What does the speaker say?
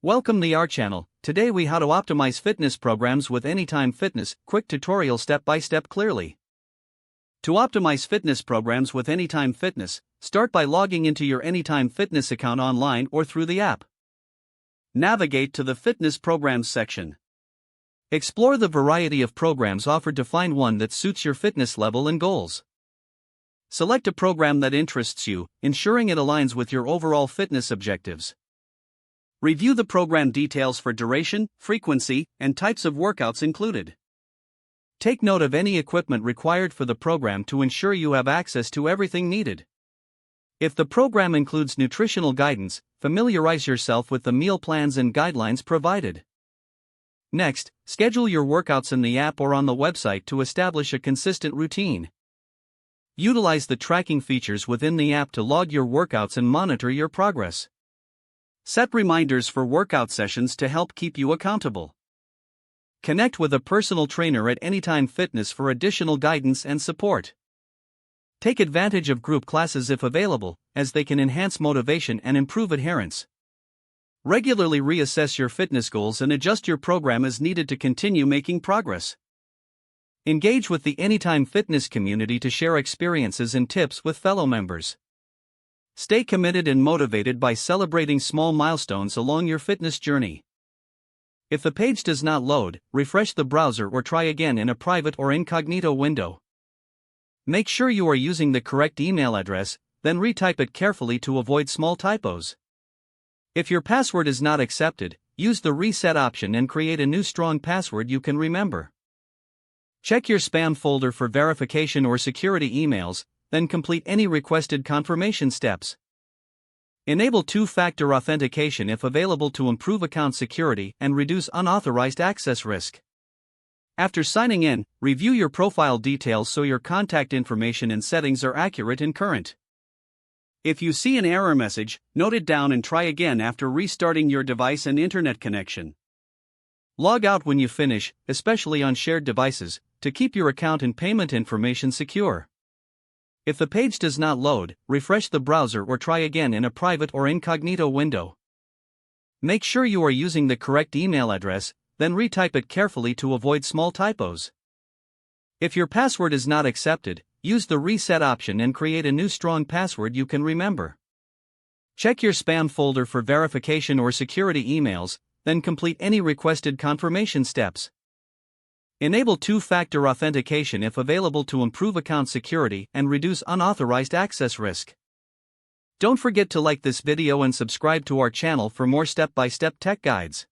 Welcome to our channel. Today we how to optimize fitness programs with Anytime Fitness, quick tutorial step by step clearly. To optimize fitness programs with Anytime Fitness, start by logging into your Anytime Fitness account online or through the app. Navigate to the Fitness Programs section. Explore the variety of programs offered to find one that suits your fitness level and goals. Select a program that interests you, ensuring it aligns with your overall fitness objectives. Review the program details for duration, frequency, and types of workouts included. Take note of any equipment required for the program to ensure you have access to everything needed. If the program includes nutritional guidance, familiarize yourself with the meal plans and guidelines provided. Next, schedule your workouts in the app or on the website to establish a consistent routine. Utilize the tracking features within the app to log your workouts and monitor your progress. Set reminders for workout sessions to help keep you accountable. Connect with a personal trainer at Anytime Fitness for additional guidance and support. Take advantage of group classes if available, as they can enhance motivation and improve adherence. Regularly reassess your fitness goals and adjust your program as needed to continue making progress. Engage with the Anytime Fitness community to share experiences and tips with fellow members. Stay committed and motivated by celebrating small milestones along your fitness journey. If the page does not load, refresh the browser or try again in a private or incognito window. Make sure you are using the correct email address, then retype it carefully to avoid small typos. If your password is not accepted, use the reset option and create a new strong password you can remember. Check your spam folder for verification or security emails, then complete any requested confirmation steps. Enable two-factor authentication if available to improve account security and reduce unauthorized access risk. After signing in, review your profile details so your contact information and settings are accurate and current. If you see an error message, note it down and try again after restarting your device and internet connection. Log out when you finish, especially on shared devices, to keep your account and payment information secure. If the page does not load, refresh the browser or try again in a private or incognito window. Make sure you are using the correct email address, then retype it carefully to avoid small typos. If your password is not accepted, use the reset option and create a new strong password you can remember. Check your spam folder for verification or security emails, then complete any requested confirmation steps. Enable two-factor authentication if available to improve account security and reduce unauthorized access risk. Don't forget to like this video and subscribe to our channel for more step-by-step tech guides.